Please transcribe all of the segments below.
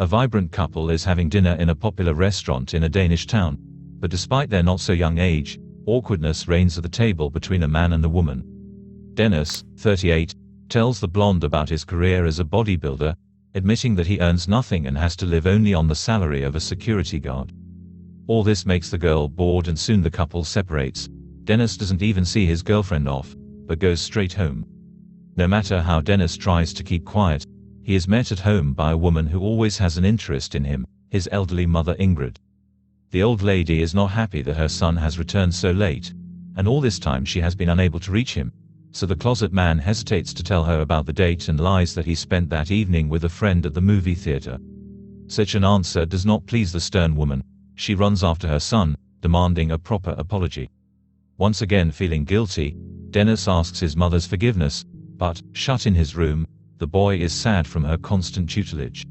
A vibrant couple is having dinner in a popular restaurant in a Danish town, but despite their not so young age, awkwardness reigns at the table between a man and a woman. Dennis, 38, tells the blonde about his career as a bodybuilder, admitting that he earns nothing and has to live only on the salary of a security guard. All this makes the girl bored and soon the couple separates. Dennis doesn't even see his girlfriend off, but goes straight home. No matter how Dennis tries to keep quiet, he is met at home by a woman who always has an interest in him, his elderly mother Ingrid. The old lady is not happy that her son has returned so late, and all this time she has been unable to reach him, so the closet man hesitates to tell her about the date and lies that he spent that evening with a friend at the movie theater. Such an answer does not please the stern woman. She runs after her son, demanding a proper apology. Once again feeling guilty, Dennis asks his mother's forgiveness, but, shut in his room, the boy is sad from her constant tutelage.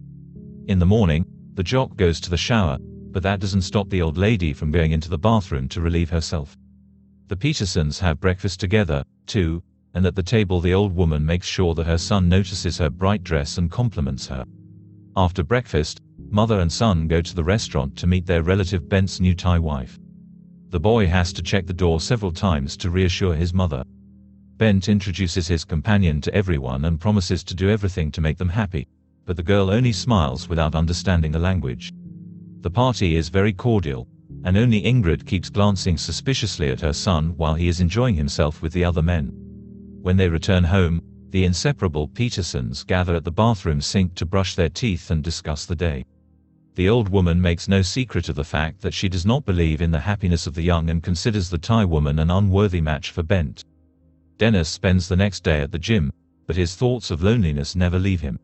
In the morning, the jock goes to the shower, but that doesn't stop the old lady from going into the bathroom to relieve herself. The Petersons have breakfast together, too, and at the table the old woman makes sure that her son notices her bright dress and compliments her. After breakfast, mother and son go to the restaurant to meet their relative Bent's new Thai wife. The boy has to check the door several times to reassure his mother. Bent introduces his companion to everyone and promises to do everything to make them happy, but the girl only smiles without understanding the language. The party is very cordial, and only Ingrid keeps glancing suspiciously at her son while he is enjoying himself with the other men. When they return home, the inseparable Petersons gather at the bathroom sink to brush their teeth and discuss the day. The old woman makes no secret of the fact that she does not believe in the happiness of the young and considers the Thai woman an unworthy match for Bent. Dennis spends the next day at the gym, but his thoughts of loneliness never leave him.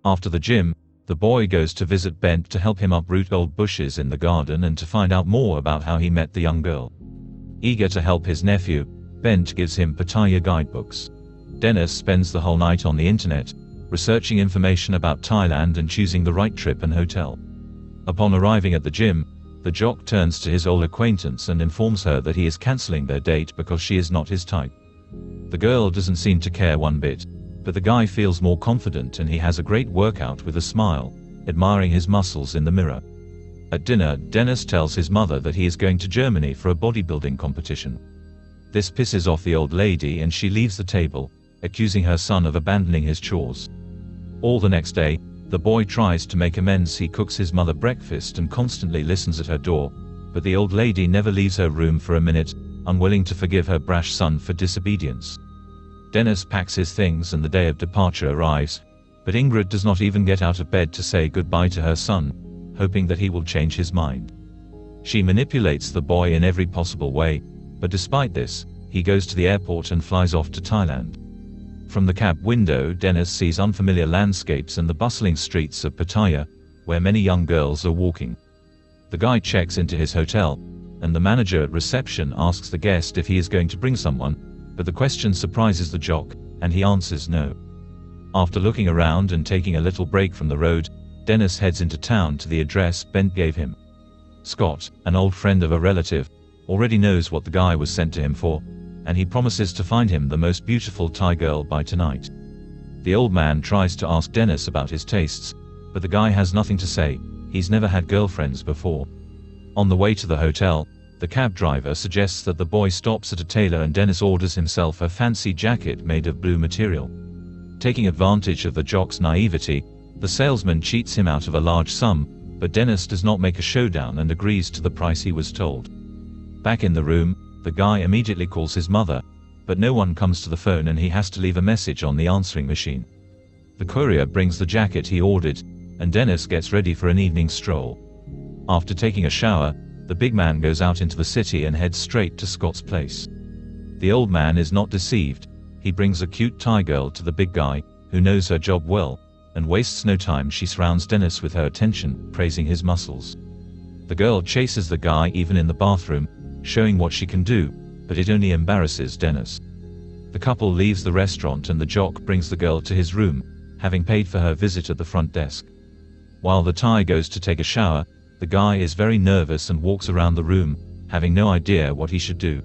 After the gym, the boy goes to visit Bent to help him uproot old bushes in the garden and to find out more about how he met the young girl. Eager to help his nephew, Bent gives him Pattaya guidebooks. Dennis spends the whole night on the internet, researching information about Thailand and choosing the right trip and hotel. Upon arriving at the gym, the jock turns to his old acquaintance and informs her that he is cancelling their date because she is not his type. The girl doesn't seem to care one bit, but the guy feels more confident and he has a great workout with a smile, admiring his muscles in the mirror. At dinner, Dennis tells his mother that he is going to Germany for a bodybuilding competition. This pisses off the old lady and she leaves the table, accusing her son of abandoning his chores. All the next day, the boy tries to make amends. He cooks his mother breakfast and constantly listens at her door, but the old lady never leaves her room for a minute, unwilling to forgive her brash son for disobedience. Dennis packs his things and the day of departure arrives, but Ingrid does not even get out of bed to say goodbye to her son, hoping that he will change his mind. She manipulates the boy in every possible way, but despite this, he goes to the airport and flies off to Thailand. From the cab window, Dennis sees unfamiliar landscapes and the bustling streets of Pattaya, where many young girls are walking. The guy checks into his hotel, and the manager at reception asks the guest if he is going to bring someone, but the question surprises the jock, and he answers no. After looking around and taking a little break from the road, Dennis heads into town to the address Bent gave him. Scott, an old friend of a relative, already knows what the guy was sent to him for, and he promises to find him the most beautiful Thai girl by tonight. The old man tries to ask Dennis about his tastes, but the guy has nothing to say. He's never had girlfriends before. On the way to the hotel, the cab driver suggests that the boy stops at a tailor and Dennis orders himself a fancy jacket made of blue material. Taking advantage of the jock's naivety, the salesman cheats him out of a large sum, but Dennis does not make a showdown and agrees to the price he was told. Back in the room, the guy immediately calls his mother, but no one comes to the phone and he has to leave a message on the answering machine. The courier brings the jacket he ordered, and Dennis gets ready for an evening stroll. After taking a shower, the big man goes out into the city and heads straight to Scott's place. The old man is not deceived. He brings a cute Thai girl to the big guy, who knows her job well, and wastes no time. She surrounds Dennis with her attention, praising his muscles. The girl chases the guy even in the bathroom, showing what she can do, but it only embarrasses Dennis. The couple leaves the restaurant and the jock brings the girl to his room, having paid for her visit at the front desk. While the Thai goes to take a shower, the guy is very nervous and walks around the room, having no idea what he should do.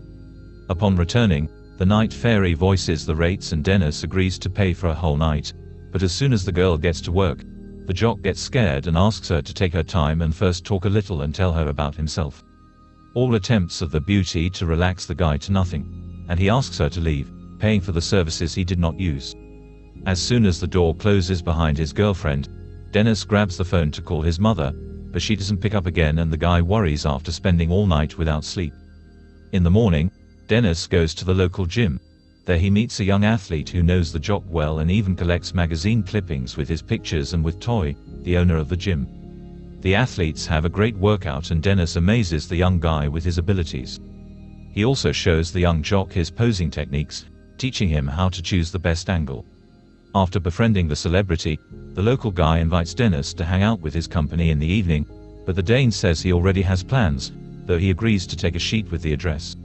Upon returning, the night fairy voices the rates and Dennis agrees to pay for a whole night, but as soon as the girl gets to work, The jock gets scared and asks her to take her time and first talk a little and tell her about himself. All attempts of the beauty to relax the guy to nothing, and he asks her to leave, paying for the services he did not use. As soon as the door closes behind his girlfriend, Dennis grabs the phone to call his mother, but she doesn't pick up again and the guy worries after spending all night without sleep. In the morning, Dennis goes to the local gym. There he meets a young athlete who knows the jock well and even collects magazine clippings with his pictures and with Toy, the owner of the gym. The athletes have a great workout and Dennis amazes the young guy with his abilities. He also shows the young jock his posing techniques, teaching him how to choose the best angle. After befriending the celebrity, the local guy invites Dennis to hang out with his company in the evening, but the Dane says he already has plans, though he agrees to take a sheet with the address.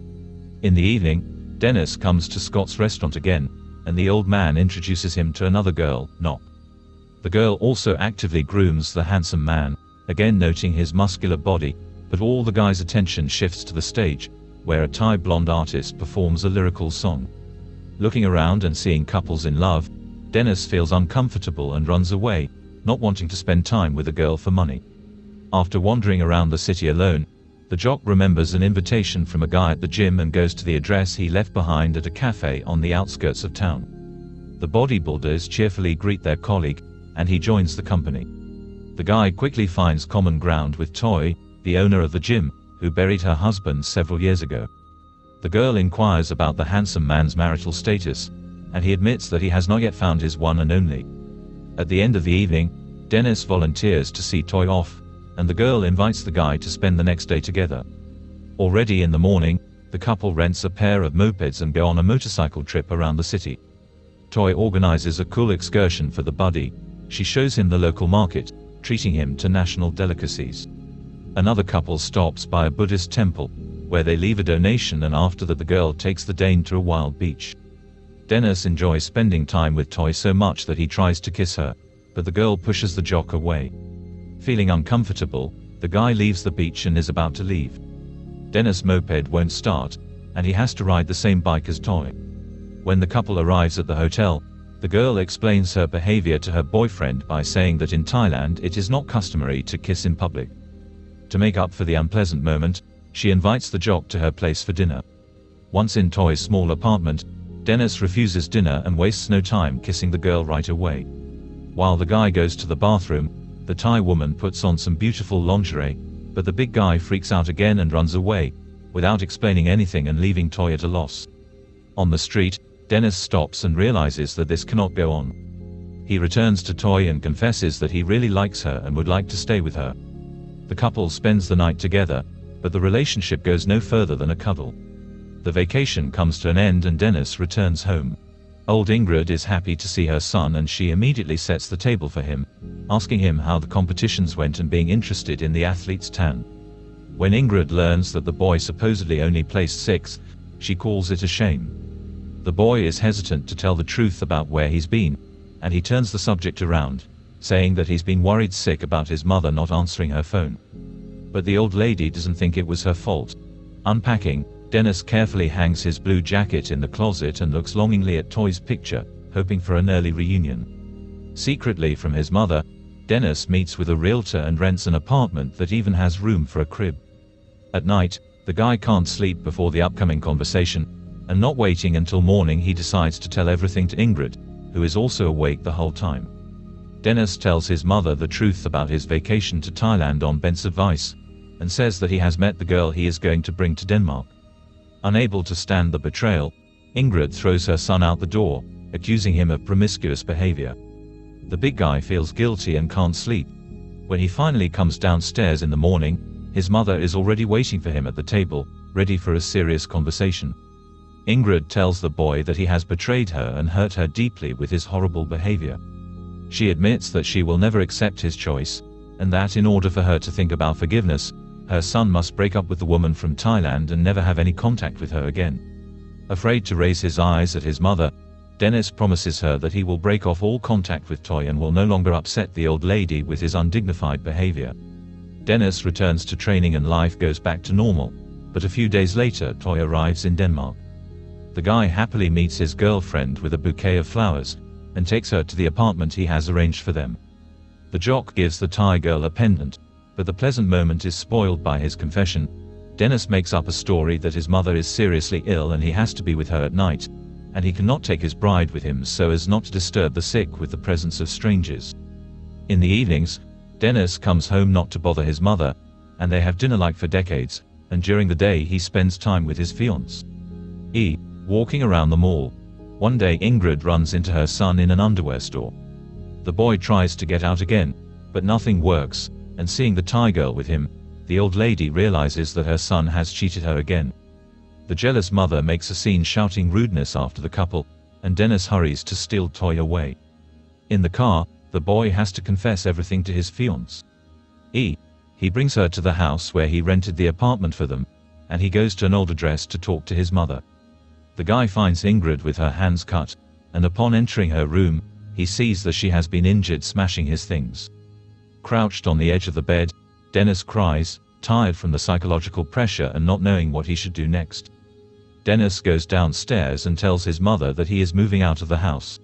In the evening, Dennis comes to Scott's restaurant again, and the old man introduces him to another girl, Knock. The girl also actively grooms the handsome man, again noting his muscular body, but all the guy's attention shifts to the stage, where a Thai blonde artist performs a lyrical song. Looking around and seeing couples in love, Dennis feels uncomfortable and runs away, not wanting to spend time with the girl for money. After wandering around the city alone, the jock remembers an invitation from a guy at the gym and goes to the address he left behind at a cafe on the outskirts of town. The bodybuilders cheerfully greet their colleague, and he joins the company. The guy quickly finds common ground with Toy, the owner of the gym, who buried her husband several years ago. The girl inquires about the handsome man's marital status, and he admits that he has not yet found his one and only. At the end of the evening, Dennis volunteers to see Toy off, and the girl invites the guy to spend the next day together. Already in the morning, the couple rents a pair of mopeds and go on a motorcycle trip around the city. Toy organizes a cool excursion for the buddy. She shows him the local market, treating him to national delicacies. Another couple stops by a Buddhist temple, where they leave a donation, and after that the girl takes the Dane to a wild beach. Dennis enjoys spending time with Toy so much that he tries to kiss her, but the girl pushes the jock away. Feeling uncomfortable, the guy leaves the beach and is about to leave. Dennis' moped won't start, and he has to ride the same bike as Toy. When the couple arrives at the hotel, the girl explains her behavior to her boyfriend by saying that in Thailand it is not customary to kiss in public. To make up for the unpleasant moment, she invites the jock to her place for dinner. Once in Toy's small apartment, Dennis refuses dinner and wastes no time kissing the girl right away. While the guy goes to the bathroom, the Thai woman puts on some beautiful lingerie, but the big guy freaks out again and runs away, without explaining anything and leaving Toy at a loss. On the street, Dennis stops and realizes that this cannot go on. He returns to Toy and confesses that he really likes her and would like to stay with her. The couple spends the night together, but the relationship goes no further than a cuddle. The vacation comes to an end and Dennis returns home. Old Ingrid is happy to see her son and she immediately sets the table for him, asking him how the competitions went and being interested in the athlete's tan. When Ingrid learns that the boy supposedly only placed 6th, she calls it a shame. The boy is hesitant to tell the truth about where he's been, and he turns the subject around, saying that he's been worried sick about his mother not answering her phone. But the old lady doesn't think it was her fault. Unpacking, Dennis carefully hangs his blue jacket in the closet and looks longingly at Toy's picture, hoping for an early reunion. Secretly from his mother, Dennis meets with a realtor and rents an apartment that even has room for a crib. At night, the guy can't sleep before the upcoming conversation, and not waiting until morning he decides to tell everything to Ingrid, who is also awake the whole time. Dennis tells his mother the truth about his vacation to Thailand on Ben's advice, and says that he has met the girl he is going to bring to Denmark. Unable to stand the betrayal, Ingrid throws her son out the door, accusing him of promiscuous behavior. The big guy feels guilty and can't sleep. When he finally comes downstairs in the morning, his mother is already waiting for him at the table, ready for a serious conversation. Ingrid tells the boy that he has betrayed her and hurt her deeply with his horrible behavior. She admits that she will never accept his choice, and that in order for her to think about forgiveness, her son must break up with the woman from Thailand and never have any contact with her again. Afraid to raise his eyes at his mother, Dennis promises her that he will break off all contact with Toy and will no longer upset the old lady with his undignified behavior. Dennis returns to training and life goes back to normal, but a few days later Toy arrives in Denmark. The guy happily meets his girlfriend with a bouquet of flowers, and takes her to the apartment he has arranged for them. The jock gives the Thai girl a pendant, but the pleasant moment is spoiled by his confession. Dennis makes up a story that his mother is seriously ill and he has to be with her at night, and he cannot take his bride with him so as not to disturb the sick with the presence of strangers. In the evenings, Dennis comes home not to bother his mother, and they have dinner like for decades, and during the day he spends time with his fiancée. Walking around the mall. One day Ingrid runs into her son in an underwear store. The boy tries to get out again, but nothing works, and seeing the Thai girl with him, the old lady realizes that her son has cheated her again. The jealous mother makes a scene shouting rudeness after the couple, and Dennis hurries to steal Toy away. In the car, the boy has to confess everything to his fiancée. He brings her to the house where he rented the apartment for them, and he goes to an old address to talk to his mother. The guy finds Ingrid with her hands cut, and upon entering her room, he sees that she has been injured smashing his things. Crouched on the edge of the bed, Dennis cries, tired from the psychological pressure and not knowing what he should do next. Dennis goes downstairs and tells his mother that he is moving out of the house.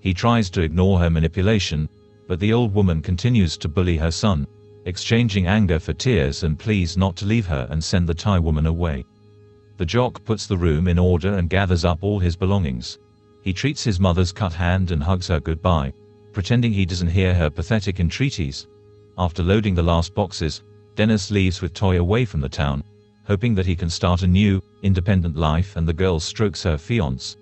He tries to ignore her manipulation, but the old woman continues to bully her son, exchanging anger for tears and pleas not to leave her and send the Thai woman away. The jock puts the room in order and gathers up all his belongings. He treats his mother's cut hand and hugs her goodbye, pretending he doesn't hear her pathetic entreaties. After loading the last boxes, Dennis leaves with Toy away from the town, hoping that he can start a new, independent life, and the girl strokes her fiancé,